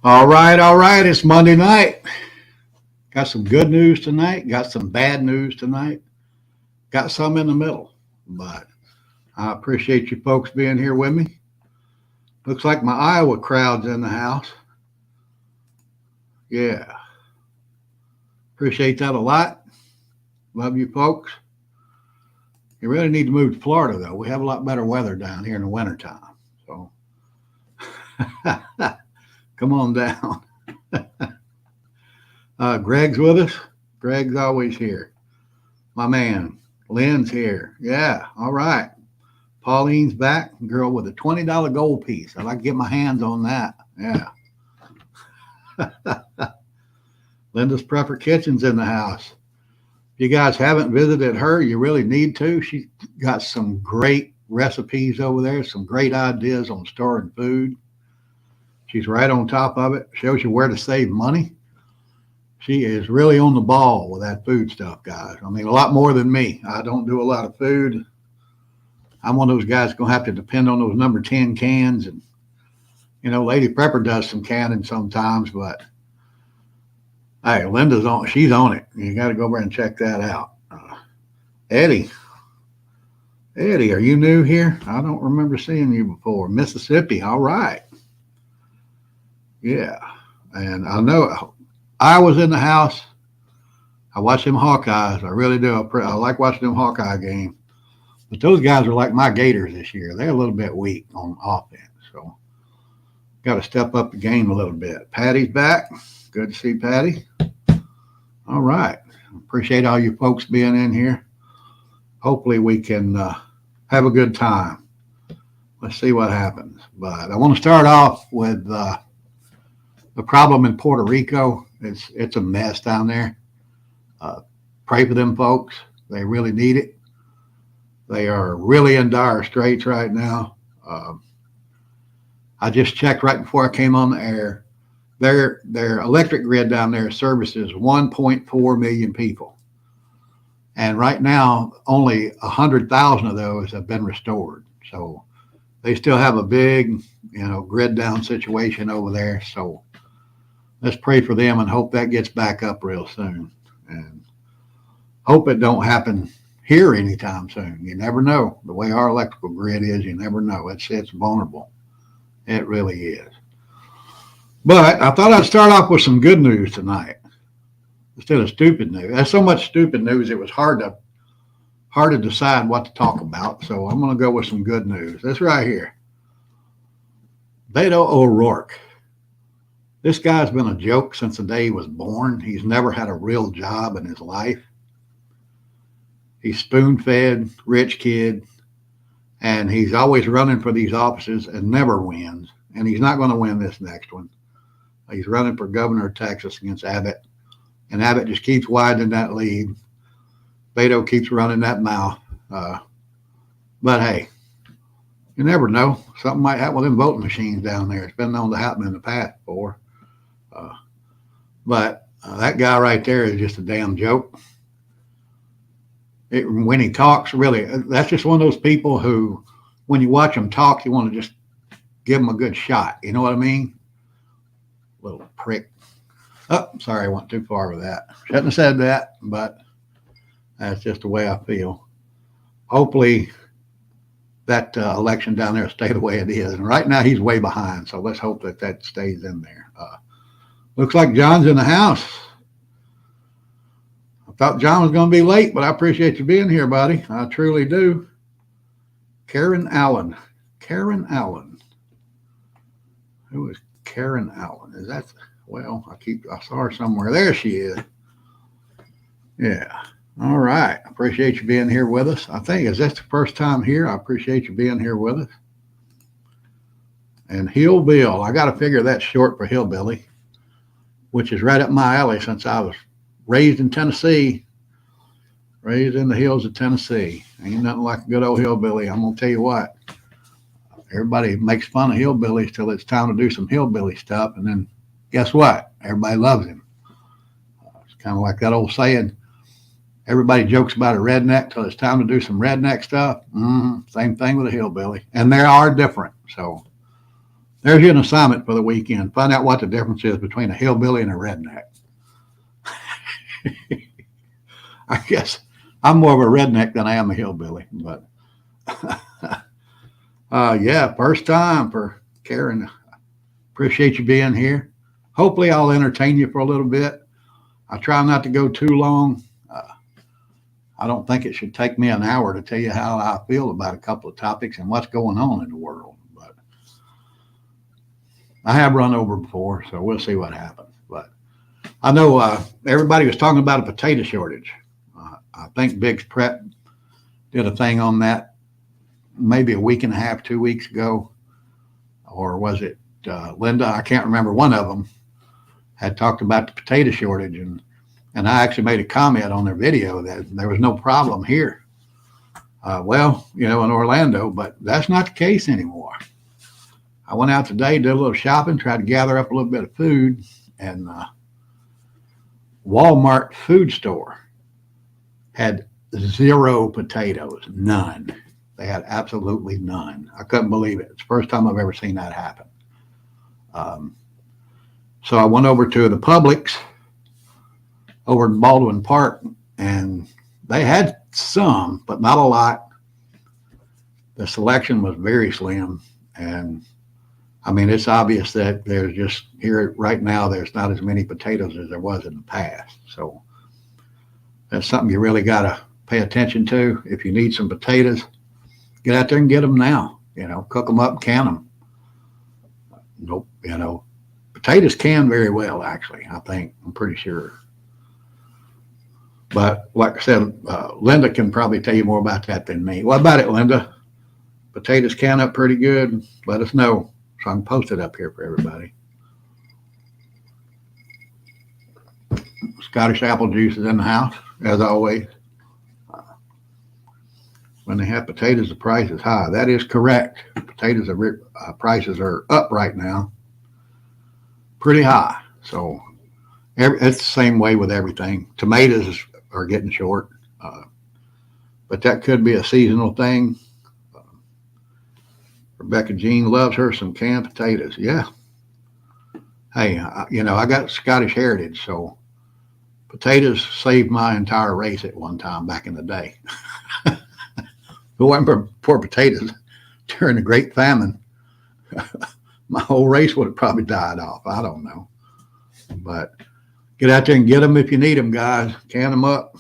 All right. It's Monday night. Got some good news tonight. Got some bad news tonight. Got some in the middle. But I appreciate you folks being here with me. Looks like my Iowa crowd's in the house. Yeah. Appreciate that a lot. Love you folks. You really need to move to Florida, though. We have a lot better weather down here in the wintertime. So come on down. Greg's with us. Greg's always here. My man, Lynn's here. Yeah, all right. Pauline's back. Girl with a $20 gold piece. I'd like to get my hands on that. Yeah. Linda's Prepper Kitchen's in the house. If you guys haven't visited her, you really need to. She's got some great recipes over there, some great ideas on storing food. She's right on top of it. Shows you where to save money. She is really on the ball with that food stuff, guys. I mean, a lot more than me. I don't do a lot of food. I'm one of those guys going to have to depend on those number 10 cans. And, Lady Prepper does some canning sometimes, but hey, Linda's on. She's on it. You got to go over and check that out. Eddie, are you new here? I don't remember seeing you before. Mississippi, all right. Yeah, and I know I was in the house. I watch them Hawkeyes. I really do. I like watching them Hawkeye games. But those guys are like my Gators this year. They're a little bit weak on offense. So got to step up the game a little bit. Patty's back. Good to see Patty. All right. Appreciate all you folks being in here. Hopefully we can have a good time. Let's see what happens. But I want to start off with the problem in Puerto Rico. It's a mess down there. Pray for them folks. They really need it. They are really in dire straits right now. I just checked right before I came on the air. Their electric grid down there services 1.4 million people. And right now, only 100,000 of those have been restored. So they still have a big, grid down situation over there. So let's pray for them and hope that gets back up real soon. And hope it don't happen here anytime soon. You never know. The way our electrical grid is, you never know. It's vulnerable. It really is. But I thought I'd start off with some good news tonight instead of stupid news. There's so much stupid news, it was hard to decide what to talk about. So I'm going to go with some good news. This right here. Beto O'Rourke. This guy's been a joke since the day he was born. He's never had a real job in his life. He's spoon-fed, rich kid, and he's always running for these offices and never wins. And he's not going to win this next one. He's running for governor of Texas against Abbott, and Abbott just keeps widening that lead. Beto keeps running that mouth. But hey, you never know. Something might happen with them voting machines down there. It's been known to happen in the past before. But that guy right there is just a damn joke. When he talks, really, that's just one of those people who, when you watch him talk, you want to just give him a good shot. You know what I mean? Little prick. Oh, sorry, I went too far with that. Shouldn't have said that, but that's just the way I feel. Hopefully that election down there will stay the way it is. And right now he's way behind, so let's hope that stays in there. Looks like John's in the house. I thought John was going to be late, but I appreciate you being here, buddy. I truly do. Karen Allen. Who is Karen Allen? Is that, I saw her somewhere. There she is. Yeah. All right. I appreciate you being here with us. Is this the first time here? I appreciate you being here with us. And Hillbill. I got to figure that's short for hillbilly, which is right up my alley since I was raised in Tennessee, raised in the hills of Tennessee. Ain't nothing like a good old hillbilly. I'm going to tell you what. Everybody makes fun of hillbillies till it's time to do some hillbilly stuff. And then guess what? Everybody loves him. It's kind of like that old saying, everybody jokes about a redneck till it's time to do some redneck stuff. Same thing with a hillbilly. And they are different. So There's your assignment for the weekend. Find out what the difference is between a hillbilly and a redneck. I guess I'm more of a redneck than I am a hillbilly, but yeah, first time for Karen. Appreciate you being here. Hopefully, I'll entertain you for a little bit. I try not to go too long. Uh, I don't think it should take me an hour to tell you how I feel about a couple of topics and what's going on in the world. But I have run over before, so we'll see what happens. But I know everybody was talking about a potato shortage. I think Biggs Prep did a thing on that maybe a week and a half, 2 weeks ago, or was it Linda? I can't remember. One of them had talked about the potato shortage, and I actually made a comment on their video that there was no problem here. Well, in Orlando, but that's not the case anymore. I went out today, did a little shopping, tried to gather up a little bit of food, and Walmart food store had zero potatoes, none. They had absolutely none. I couldn't believe it. It's the first time I've ever seen that happen. Um, so I went over to the Publix over in Baldwin Park, and they had some, but not a lot. The selection was very slim, and I mean, it's obvious that there's just here right now, there's not as many potatoes as there was in the past. So that's something you really got to pay attention to. If you need some potatoes, get out there and get them now. Cook them up, can them. Nope. Potatoes can very well, actually. I'm pretty sure. But like I said, Linda can probably tell you more about that than me. What about it, Linda? Potatoes can up pretty good. Let us know so I can post it up here for everybody. Scottish apple juice is in the house, as always. When they have potatoes, the price is high. That is correct. Potatoes prices are up right now, pretty high. So it's the same way with everything. Tomatoes are getting short, but that could be a seasonal thing. Rebecca Jean loves her some canned potatoes. Yeah. Hey, I got Scottish heritage, so potatoes saved my entire race at one time back in the day. If it wasn't for potatoes during the Great Famine, my whole race would have probably died off. I don't know. But get out there and get them if you need them, guys. Can them up.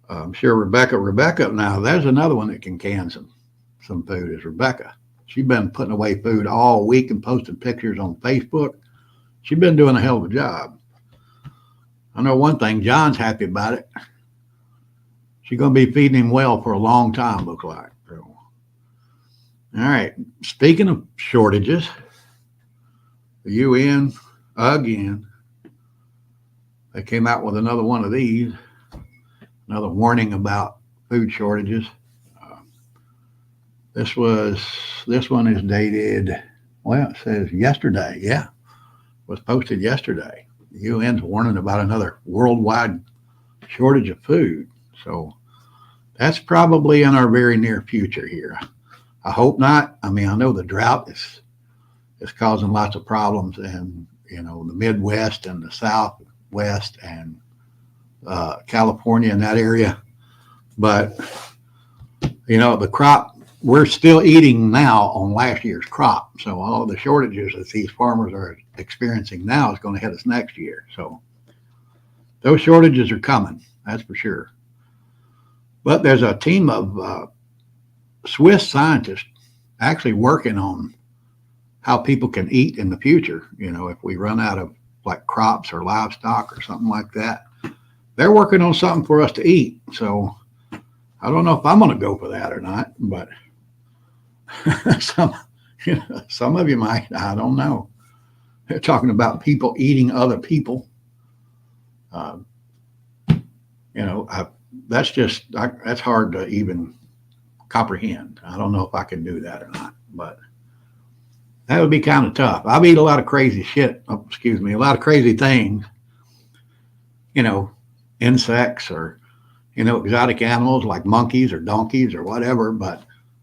I'm sure Rebecca, now there's another one that can can some food is Rebecca. She's been putting away food all week and posting pictures on Facebook. She's been doing a hell of a job. I know one thing, John's happy about it. She's going to be feeding him well for a long time, look like. So, all right. Speaking of shortages, the UN, again, they came out with another one of these, another warning about food shortages. This one is dated, well, it says yesterday. Yeah, was posted yesterday. The UN's warning about another worldwide shortage of food. So that's probably in our very near future here. I hope not. I mean, I know the drought is causing lots of problems in, the Midwest and the Southwest and California and that area. But, the crop, we're still eating now on last year's crop. So all of the shortages that these farmers are experiencing now is going to hit us next year. So those shortages are coming, that's for sure. But there's a team of Swiss scientists actually working on how people can eat in the future. If we run out of like crops or livestock or something like that, they're working on something for us to eat. So I don't know if I'm going to go for that or not, but some of you might. I don't know. They're talking about people eating other people. That's hard to even comprehend. I don't know if I can do that or not, but that would be kind of tough. I've eaten a lot of crazy shit. A lot of crazy things. Insects or exotic animals like monkeys or donkeys or whatever. But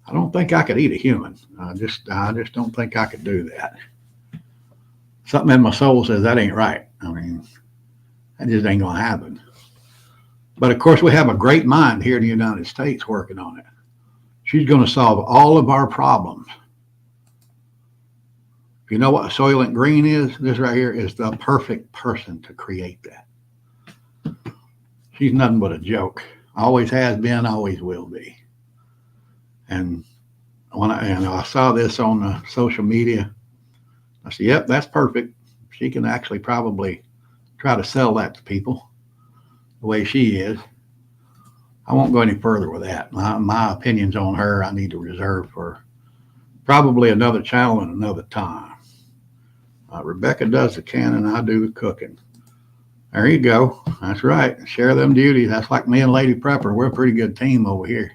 I don't think I could eat a human. I just don't think I could do that. Something in my soul says that ain't right. I mean, that just ain't gonna happen. But of course, we have a great mind here in the United States working on it. She's going to solve all of our problems. If you know what Soylent Green is, this right here is the perfect person to create that. She's nothing but a joke. Always has been, always will be. And I saw this on social media, I said, "Yep, that's perfect." She can actually probably try to sell that to people the way she is. I won't go any further with that. My opinions on her, I need to reserve for probably another channel and another time. Rebecca does the canning, I do the cooking. There you go. That's right. Share them duties. That's like me and Lady Prepper. We're a pretty good team over here.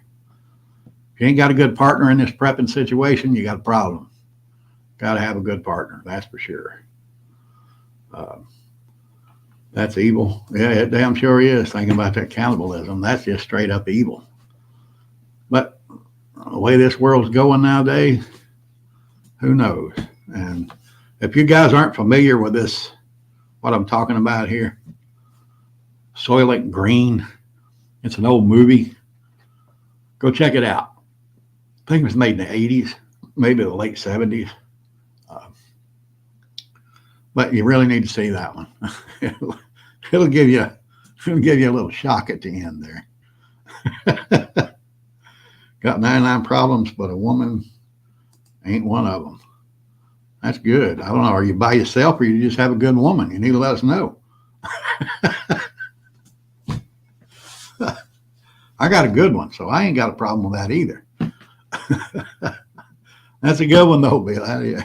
If you ain't got a good partner in this prepping situation, you got a problem. Got to have a good partner. That's for sure. That's evil. Yeah, it damn sure is. Thinking about that cannibalism, that's just straight up evil. But the way this world's going nowadays, who knows? And if you guys aren't familiar with this, what I'm talking about here, Soylent Green, it's an old movie. Go check it out. I think it was made in the 80s, maybe the late 70s. But you really need to see that one. It'll give you a little shock at the end there. Got 99 problems, but a woman ain't one of them. That's good. I don't know. Are you by yourself or you just have a good woman? You need to let us know. I got a good one, so I ain't got a problem with that either. That's a good one though, Bill.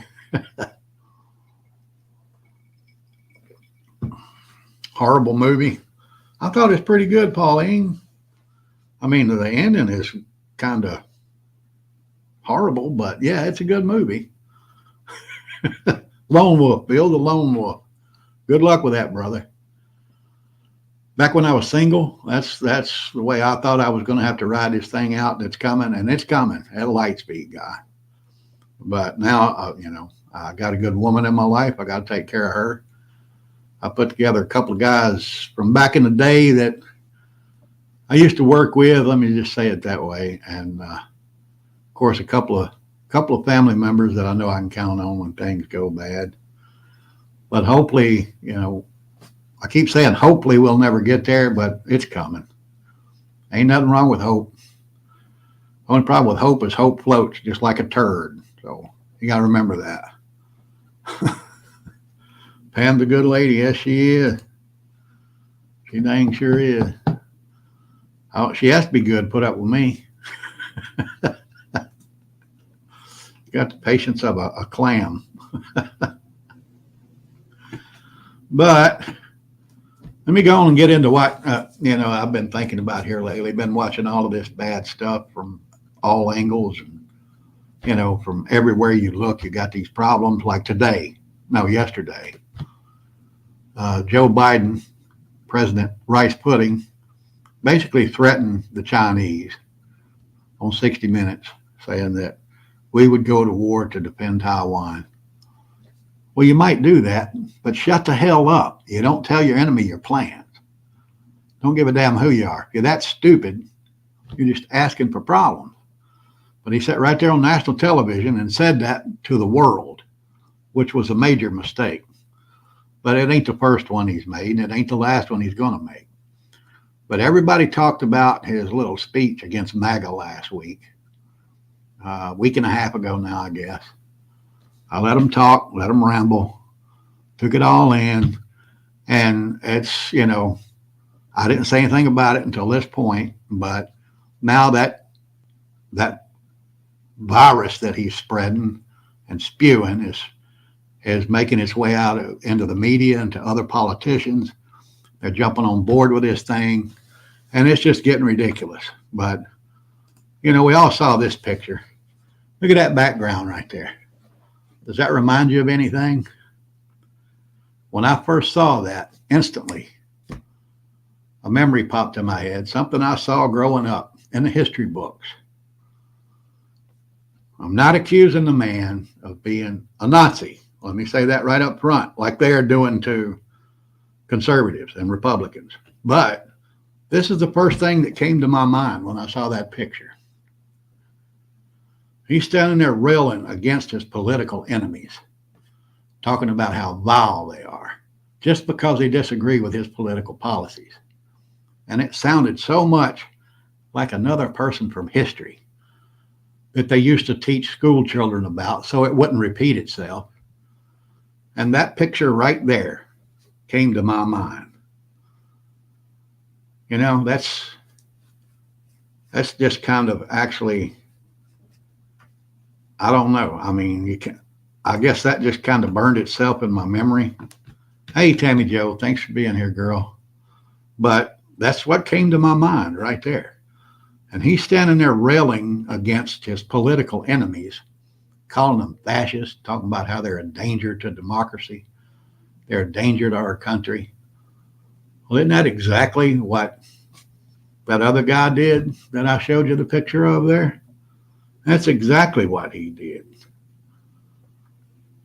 Horrible movie. I thought it's pretty good, Pauline. I mean, the ending is kind of horrible, but yeah, it's a good movie. Lone Wolf, Bill the Lone Wolf. Good luck with that, brother. Back when I was single, that's the way I thought I was going to have to ride this thing out. That's coming, and it's coming at light speed, guy. But now, I got a good woman in my life. I got to take care of her. I put together a couple of guys from back in the day that I used to work with. Let me just say it that way. And of course, a couple of family members that I know I can count on when things go bad. But hopefully, I keep saying hopefully we'll never get there, but it's coming. Ain't nothing wrong with hope. Only problem with hope is hope floats just like a turd. So you got to remember that. Pam's a good lady. Yes, she is. She dang sure is. Oh, she has to be good, put up with me. Got the patience of a clam. But let me go on and get into what, I've been thinking about here lately. Been watching all of this bad stuff from all angles. And, from everywhere you look, you got these problems like yesterday. Joe Biden, President Rice Pudding, basically threatened the Chinese on 60 Minutes, saying that we would go to war to defend Taiwan. Well, you might do that, but shut the hell up. You don't tell your enemy your plans. Don't give a damn who you are. If you're that stupid, you're just asking for problems. But he sat right there on national television and said that to the world, which was a major mistake. But it ain't the first one he's made, and it ain't the last one he's going to make. But everybody talked about his little speech against MAGA last week. A week and a half ago now, I guess. I let him talk, let him ramble, took it all in. And it's, I didn't say anything about it until this point. But now that virus that he's spreading and spewing is making its way out into the media and to other politicians. They're jumping on board with this thing, and it's just getting ridiculous. But, we all saw this picture. Look at that background right there. Does that remind you of anything? When I first saw that, instantly, a memory popped in my head, something I saw growing up in the history books. I'm not accusing the man of being a Nazi. Let me say that right up front, like they are doing to conservatives and Republicans. But this is the first thing that came to my mind when I saw that picture. He's standing there railing against his political enemies, talking about how vile they are, just because they disagree with his political policies. And it sounded so much like another person from history that they used to teach school children about so it wouldn't repeat itself. And that picture right there came to my mind. You know, that's just kind of actually, I don't know. I mean, I guess that just kind of burned itself in my memory. Hey, Tammy Joe, thanks for being here, girl. But that's what came to my mind right there. And he's standing there railing against his political enemies, calling them fascists, talking about how they're a danger to democracy. They're a danger to our country. Well, isn't that exactly what that other guy did that I showed you the picture of there? That's exactly what he did.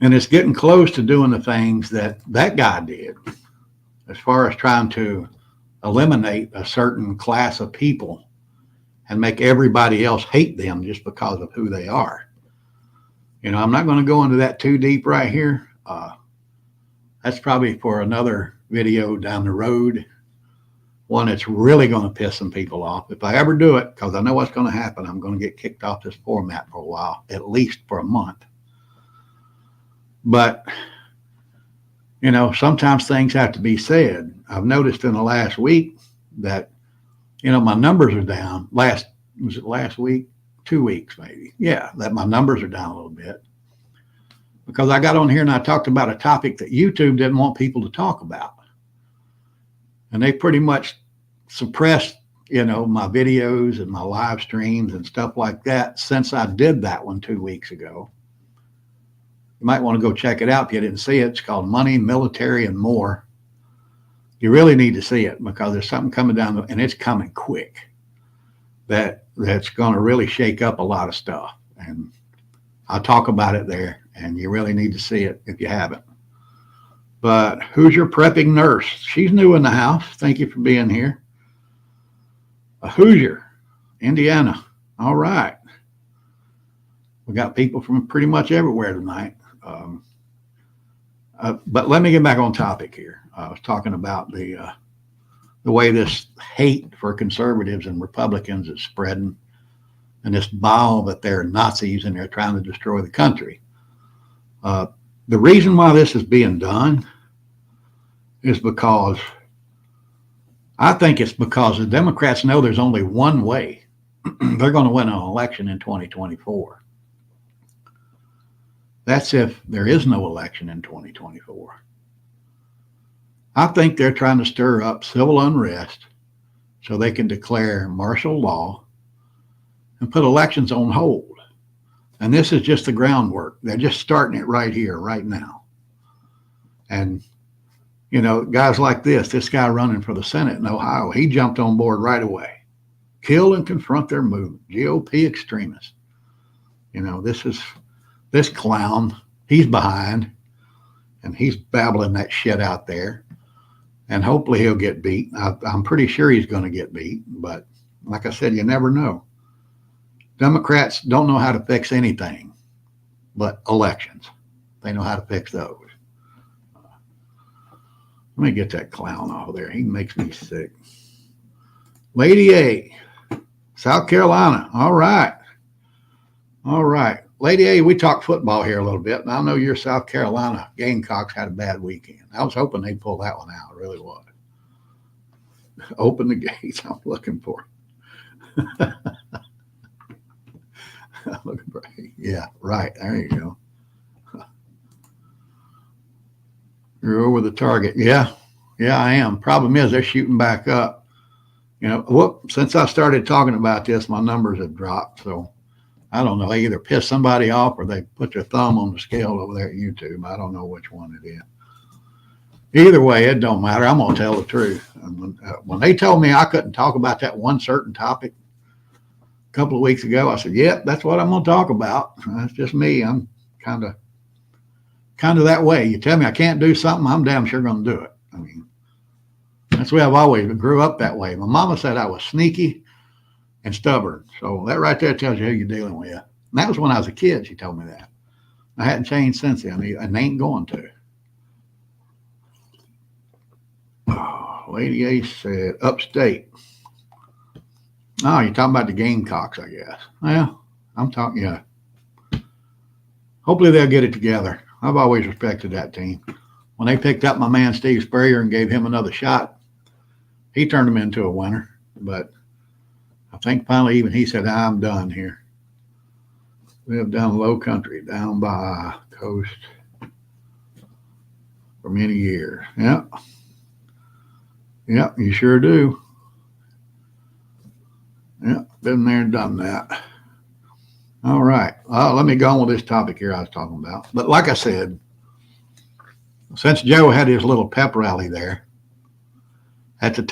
And it's getting close to doing the things that that guy did as far as trying to eliminate a certain class of people and make everybody else hate them just because of who they are. You know, I'm not going to go into that too deep right here. That's probably for another video down the road, one that's really going to piss some people off. If I ever do it, because I know what's going to happen, I'm going to get kicked off this format for a while, at least for a month. But, you know, sometimes things have to be said. I've noticed in the last week that, you know, my numbers are down. Was it last week? 2 weeks maybe. Yeah, that my numbers are down a little bit. Because I got on here and I talked about a topic that YouTube didn't want people to talk about. And they pretty much suppressed, you know, my videos and my live streams and stuff like that since I did that one 2 weeks ago. You might want to go check it out if you didn't see it. It's called Money, Military, and More. You really need to see it because there's something coming down, and it's coming quick. That's going to really shake up a lot of stuff. And I'll talk about it there, and you really need to see it if you haven't. But who's your prepping nurse? She's new in the house. Thank you for being here. A Hoosier, Indiana. All right. We got people from pretty much everywhere tonight. But let me get back on topic here. I was talking about the way this hate for conservatives and Republicans is spreading, and this bile that they're Nazis and they're trying to destroy the country. The reason why this is being done is because I think it's because the Democrats know there's only one way they're going to win an election in 2024. That's if there is no election in 2024. I think they're trying to stir up civil unrest so they can declare martial law and put elections on hold. And this is just the groundwork. They're just starting it right here, right now. And, you know, guys like this guy running for the Senate in Ohio, he jumped on board right away. Kill and confront their movement, GOP extremists. You know, this clown, he's behind, and he's babbling that shit out there. And hopefully he'll get beat. I'm pretty sure he's going to get beat. But like I said, you never know. Democrats don't know how to fix anything but elections. They know how to fix those. Let me get that clown off of there. He makes me sick. Lady A, South Carolina. All right. All right. Lady A, we talked football here a little bit, and I know your South Carolina Gamecocks had a bad weekend. I was hoping they'd pull that one out. I really was. Open the gates. I'm looking for. Looking for. Yeah, right. There you go. You're over the target. Yeah, I am. Problem is, they're shooting back up. You know, since I started talking about this, my numbers have dropped. So I don't know. They either piss somebody off or they put their thumb on the scale over there at YouTube. I don't know which one it is. Either way, it don't matter. I'm going to tell the truth. When they told me I couldn't talk about that one certain topic, couple of weeks ago. I said, "Yep, that's what I'm going to talk about." That's just me. I'm kind of that way. You tell me I can't do something, I'm damn sure going to do it. I mean, that's the way I've always grew up that way. My mama said I was sneaky and stubborn. So that right there tells you who you're dealing with. And that was when I was a kid. She told me that. I hadn't changed since then, and they ain't going to. Oh, Lady Ace said, upstate. Oh, you're talking about the Gamecocks, I guess. Well, I'm talking, yeah. Hopefully they'll get it together. I've always respected that team. When they picked up my man Steve Spurrier and gave him another shot, he turned them into a winner. But I think finally even he said, I'm done here. Live down low country, down by coast for many years. Yeah. Yeah, you sure do. Yeah, been there and done that. All right. Let me go on with this topic here I was talking about. But like I said, since Joe had his little pep rally there at the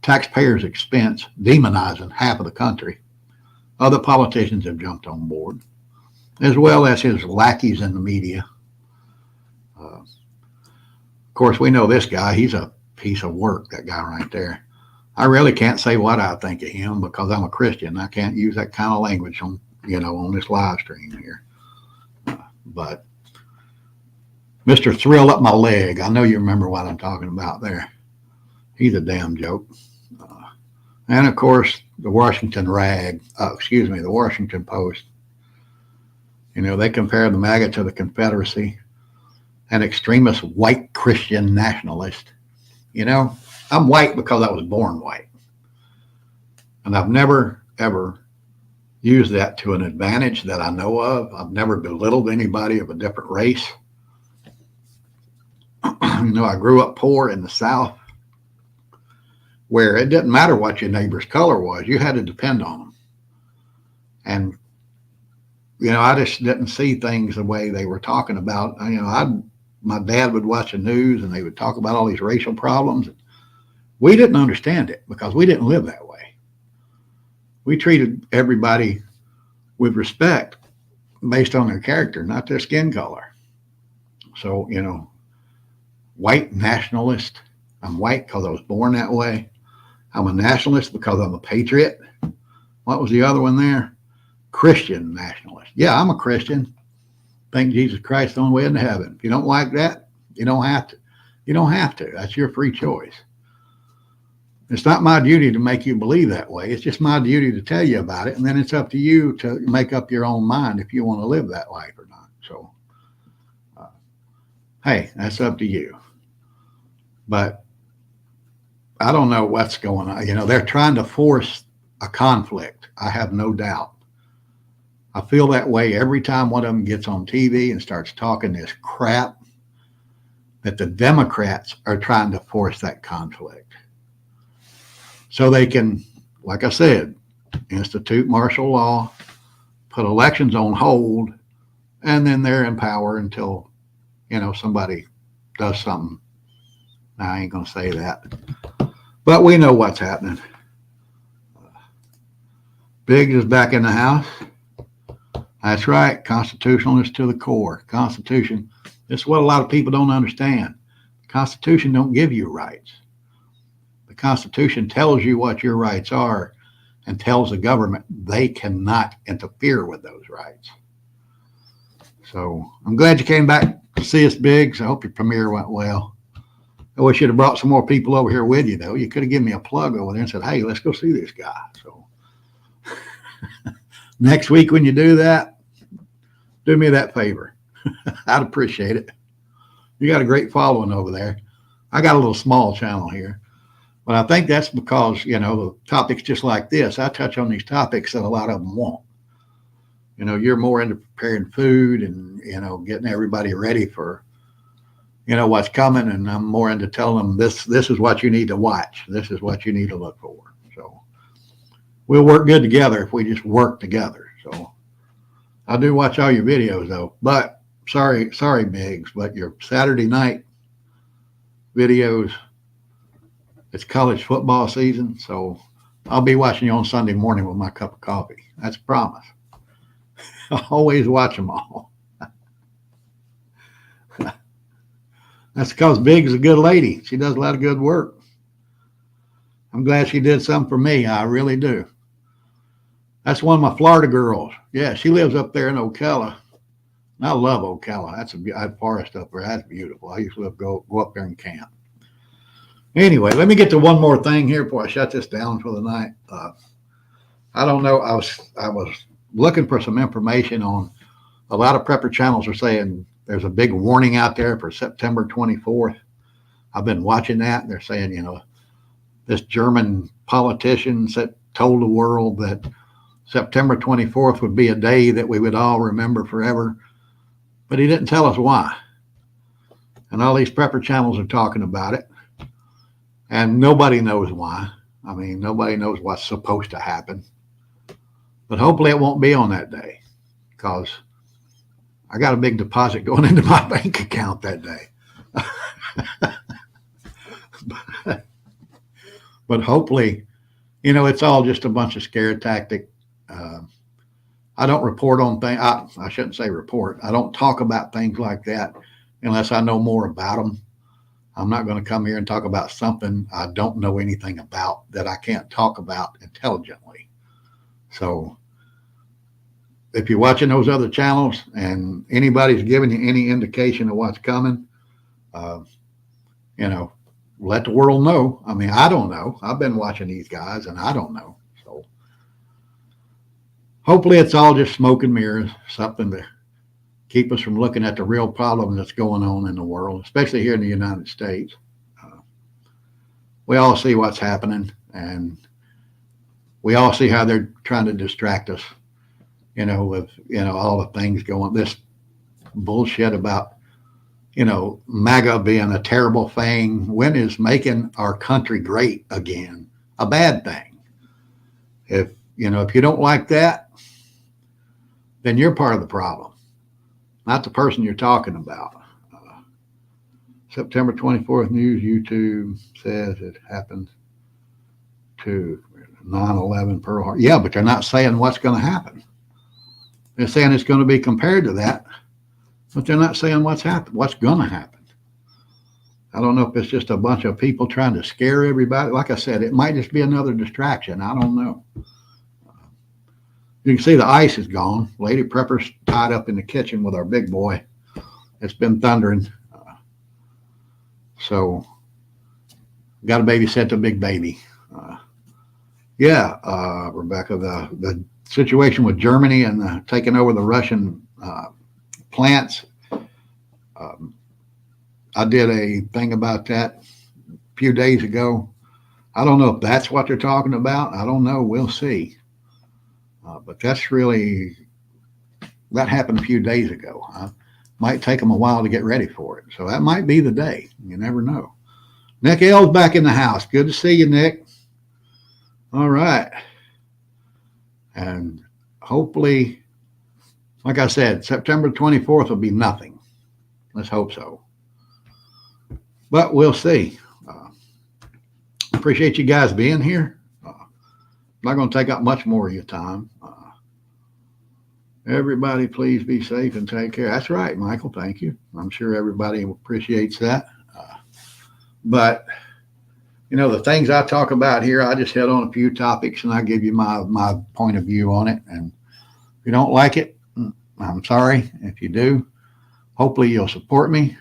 taxpayers' expense, demonizing half of the country, other politicians have jumped on board, as well as his lackeys in the media. Of course, we know this guy. He's a piece of work, that guy right there. I really can't say what I think of him because I'm a Christian. I can't use that kind of language on this live stream here. But Mr. Thrill Up My Leg, I know you remember what I'm talking about there. He's a damn joke. And of course, the Washington the Washington Post. They compare the MAGA to the Confederacy, an extremist white Christian nationalist. I'm white because I was born white. And I've never, ever used that to an advantage that I know of. I've never belittled anybody of a different race. I grew up poor in the South where it didn't matter what your neighbor's color was. You had to depend on them. And, I just didn't see things the way they were talking about. My dad would watch the news and they would talk about all these racial problems. We didn't understand it because we didn't live that way. We treated everybody with respect based on their character, not their skin color. So, white nationalist. I'm white because I was born that way. I'm a nationalist because I'm a patriot. What was the other one there? Christian nationalist. Yeah, I'm a Christian. Think Jesus Christ is the only way into heaven. If you don't like that, you don't have to. You don't have to. That's your free choice. It's not my duty to make you believe that way. It's just my duty to tell you about it. And then it's up to you to make up your own mind if you want to live that life or not. So, hey, that's up to you. But I don't know what's going on. They're trying to force a conflict. I have no doubt. I feel that way every time one of them gets on TV and starts talking this crap, that the Democrats are trying to force that conflict. So they can, like I said, institute martial law, put elections on hold, and then they're in power until, somebody does something. Now, I ain't going to say that. But we know what's happening. Biggs is back in the house. That's right. Constitutionalist to the core. Constitution. This is what a lot of people don't understand. The Constitution don't give you rights. The Constitution tells you what your rights are and tells the government they cannot interfere with those rights. So I'm glad you came back to see us, Biggs. I hope your premiere went well. I wish you'd have brought some more people over here with you, though. You could have given me a plug over there and said, hey, let's go see this guy. So next week when you do that, do me that favor. I'd appreciate it. You got a great following over there. I got a little small channel here. But I think that's because, the topics just like this, I touch on these topics that a lot of them won't. You're more into preparing food and, getting everybody ready for, what's coming. And I'm more into telling them this is what you need to watch. This is what you need to look for. So we'll work good together if we just work together. So I do watch all your videos though, but sorry, Biggs, but your Saturday night videos, it's college football season. So I'll be watching you on Sunday morning with my cup of coffee. That's a promise. I always watch them all. That's because Big's a good lady. She does a lot of good work. I'm glad she did something for me. I really do. That's one of my Florida girls. Yeah, she lives up there in Ocala. I love Ocala. That's a forest up there. That's beautiful. I used to go up there and camp. Anyway, let me get to one more thing here before I shut this down for the night. I don't know. I was looking for some information on a lot of prepper channels are saying there's a big warning out there for September 24th. I've been watching that. They're saying, this German politician told the world that September 24th would be a day that we would all remember forever, but he didn't tell us why. And all these prepper channels are talking about it, and nobody knows why. I mean, nobody knows what's supposed to happen. But hopefully it won't be on that day, because I got a big deposit going into my bank account that day. But hopefully, it's all just a bunch of scare tactic. I don't report on things. I shouldn't say report. I don't talk about things like that unless I know more about them. I'm not going to come here and talk about something I don't know anything about that I can't talk about intelligently. So if you're watching those other channels and anybody's giving you any indication of what's coming, let the world know. I mean, I don't know. I've been watching these guys and I don't know. So hopefully it's all just smoke and mirrors, something to keep us from looking at the real problem that's going on in the world, especially here in the United States. We all see what's happening, and we all see how they're trying to distract us, with, all the things going, this bullshit about, MAGA being a terrible thing. When is making our country great again a bad thing? If you don't like that, then you're part of the problem, not the person you're talking about. September 24th news, YouTube says it happened to 9/11 Pearl Harbor. Yeah, but they're not saying what's going to happen. They're saying it's going to be compared to that, but they're not saying what's going to happen. I don't know if it's just a bunch of people trying to scare everybody. Like I said, it might just be another distraction. I don't know. You can see the ice is gone. Lady Prepper's tied up in the kitchen with our big boy. It's been thundering. So got to babysit the big baby. Rebecca, the situation with Germany and taking over the Russian plants. I did a thing about that a few days ago. I don't know if that's what they're talking about. I don't know. We'll see. But that happened a few days ago. Might take them a while to get ready for it. So that might be the day. You never know. Nick L's back in the house. Good to see you, Nick. All right. And hopefully, like I said, September 24th will be nothing. Let's hope so. But we'll see. Appreciate you guys being here. Not going to take up much more of your time. Everybody, please be safe and take care. That's right, Michael. Thank you. I'm sure everybody appreciates that. But, the things I talk about here, I just hit on a few topics and I give you my point of view on it. And if you don't like it, I'm sorry. If you do, hopefully you'll support me.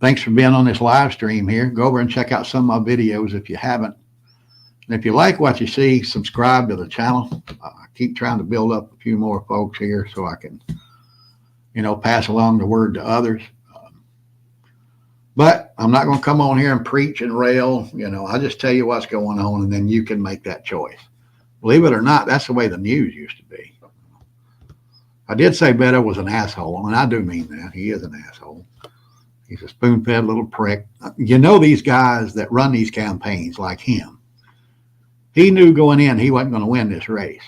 Thanks for being on this live stream here. Go over and check out some of my videos if you haven't. And if you like what you see, subscribe to the channel. I keep trying to build up a few more folks here so I can, pass along the word to others. But I'm not going to come on here and preach and rail. I just tell you what's going on, and then you can make that choice. Believe it or not, that's the way the news used to be. I did say Beto was an asshole, and I do mean that. He is an asshole. He's a spoon-fed little prick. These guys that run these campaigns like him, he knew going in he wasn't going to win this race.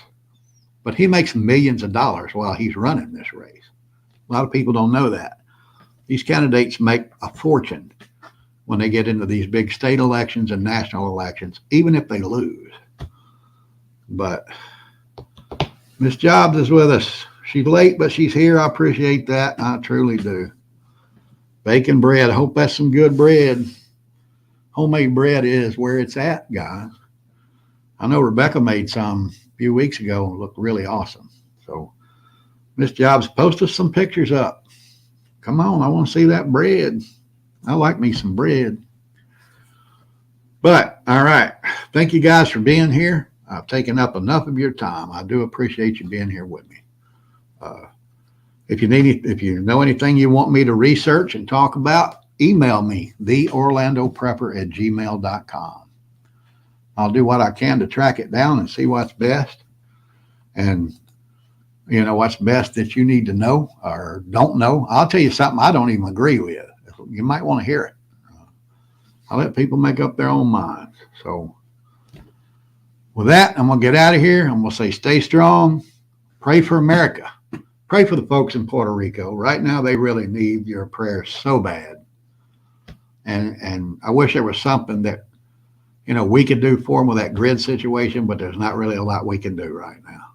But he makes millions of dollars while he's running this race. A lot of people don't know that. These candidates make a fortune when they get into these big state elections and national elections, even if they lose. But Miss Jobs is with us. She's late, but she's here. I appreciate that. I truly do. Bacon bread. I hope that's some good bread. Homemade bread is where it's at, guys. I know Rebecca made some a few weeks ago and looked really awesome. So, Miss Jobs, post us some pictures up. Come on, I want to see that bread. I like me some bread. But, all right. Thank you guys for being here. I've taken up enough of your time. I do appreciate you being here with me. If you know anything you want me to research and talk about, email me, theorlandoprepper@gmail.com. I'll do what I can to track it down and see what's best. And what's best that you need to know or don't know. I'll tell you something I don't even agree with. You might want to hear it. I'll let people make up their own minds. So with that, I'm going to get out of here. I'm going to say stay strong. Pray for America. Pray for the folks in Puerto Rico. Right now, they really need your prayers so bad. And I wish there was something that, we could do for them with that grid situation, but there's not really a lot we can do right now.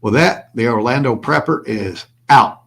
With that, the Orlando Prepper is out.